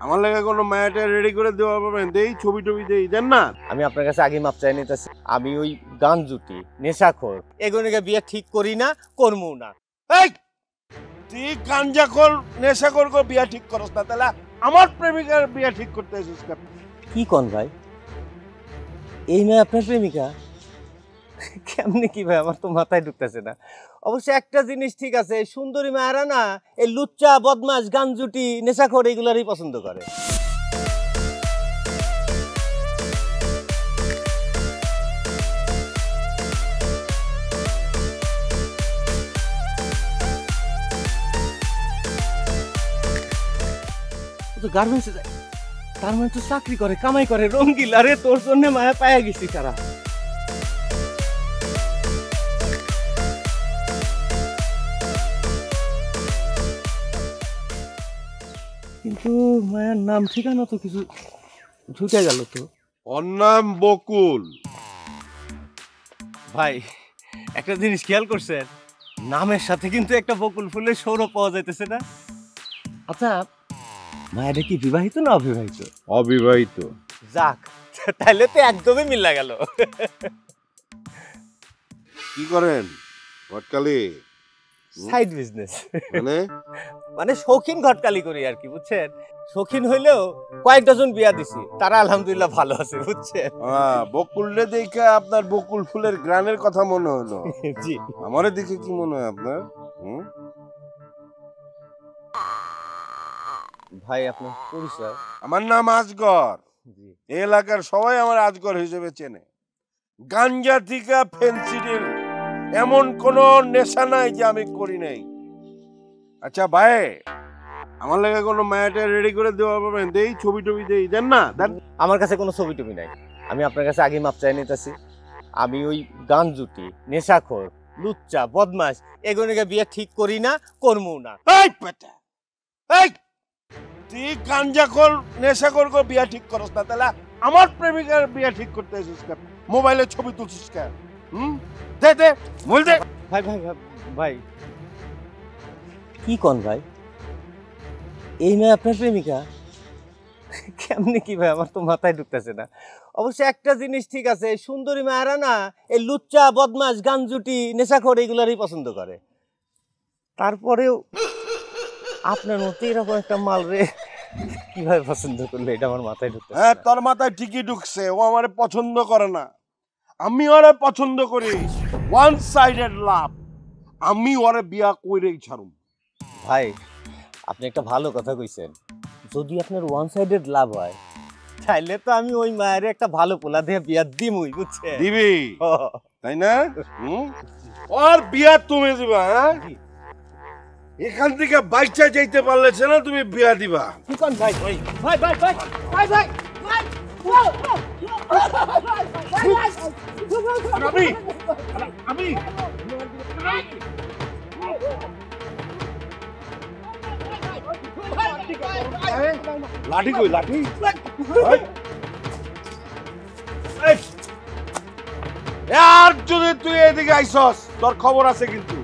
আমার লাগে কোনো মায়াটা রেডি করে দেওয়া পাবেন, দেই ছবি টবি দেই, দেন না। আমি আপনার কাছে আগে মাপ চাই নিতেছি। আমি ওই গান জুটি নেশাখোর এগুলোকে বিয়ে ঠিক করি না, করবো না। এই তুই গাঞ্জাখোর নেশাখোর বিয়া ঠিক করস না, তাহলে আমার প্রেমিকার বিয়া ঠিক করতে এসেছিস কেন? কি কন ভাই, এই মেয়ে আপনার প্রেমিকা? কেমনি কি ভাই, আমার তো মাথায় ঢুকতেছে না। অবশ্য একটা জিনিস ঠিক আছে, সুন্দরী মায়েরা না এই লুচ্চা বদমাস গানজুটি নেশাখোর এগুলারই পছন্দ করে। গার্মেন্টসে যায়, তার মানে তো চাকরি করে, কামাই করে, রঙ্গিলা রে, তোর জন্য মায়া পায়া গেছি সারা। কিন্তু মায়ের নাম ঠিকানা তো কিছু ঢুকে গেল তো। ওর নাম বকুল। ভাই একটা জিনিস খেয়াল করছেন, নামের সাথে কিন্তু একটা বকুল ফুলের সৌরভ পাওয়া যাইতেছে না? আচ্ছা মায়েরা কি বিবাহিত না অবিবাহিত? অবিবাহিত। যাক, তাহলে তো একদমই মিলা গেল। কি করেন ঘটকালি? সাইড বিজনেস, মানে মানে শৌখিন ঘটকালি করি আর কি, বুঝছেন? শৌখিন হইলেও কয়েক ডজন বিয়া দিছি, তারা আলহামদুলিল্লাহ ভালো আছে, বুঝছেন? বকুলরে দেখে আপনার বকুল ফুলের গ্রানের কথা মনে হলো। জি। আমারে দেখে কি মনে হয় আপনার? ভাই আপনার পরিচয়? আমার নাম আজগর। জি। এই এলাকার সবাই আমার আজগর হিসেবে চেনে। গাঞ্জা থেকে ফেন্সিডিল এমন কোন নেশা নাই যে আমি করি নাই। আচ্ছা ভাই, আমার লাগে কোনো মায়াটা রেডি করে দেওয়া পাবেন, দেই ছবি টবি দেই, দেন না। আমার কাছে কোনো ছবি টবি নাই। আমি আপনার কাছে আগে মাপ চাই নিতেছি। আমি ওই গান জুটি নেশাখোর লুচ্চা বদমাস এগুলোকে বিয়ে ঠিক করি না, করবো না। এই পেটা, এই তুই গাঞ্জাখোর নেশাখোর বিয়া ঠিক করস না, তাহলে আমার প্রেমিকার বিয়া ঠিক করতে এসেছিস কেন? মোবাইলে ছবি তুলছিস কেন? দে দে মোবাইল দে। ভাই ভাই ভাই কি কন ভাই, এই মেয়ে আপনার প্রেমিকা? কেমনি কি ভাই, আমার তো মাথায় ঢুকতেছে না। অবশ্য একটা জিনিস ঠিক আছে, সুন্দরী মায়েরা না এই লুচ্চা বদমাস গানজুটি নেশাখোর এগুলারই পছন্দ করে। তারপরেও আপনার মতো এরকম একটা মাল রে কিভাবে পছন্দ করলে, এটা আমার মাথায় ঢুকতেছে না। হ্যাঁ, তোর মাথায় ঠিকই ঢুকছে। ও আমারে পছন্দ করে না, আমি ওরে পছন্দ করি। ওয়ান সাইডেড লাভ। আমি ওরে বিয়া কইরেই ছাড়ুম। ভাই আপনি একটা ভালো কথা কইছেন, যদি আপনার ওয়ান সাইডেড লাভ হয় তাইলে তো আমি ওই মায়ের একটা ভালো পোলা দিয়ে বিয়া দিমুই, বুঝছেন? দিবি তাই না? ওর বিয়া তুমি দিবা? হ্যাঁ, এখান থেকে বাইচা যাইতে পারলে না তুমি বিয়া দিবা? কি কোন ভাই? ভাই ভাই ভাই ভাই ভাই ভাই আমি আমি লাঠি কই লাঠি? আর যদি তুই এদিকে আইসস তোর খবর আছে কিন্তু।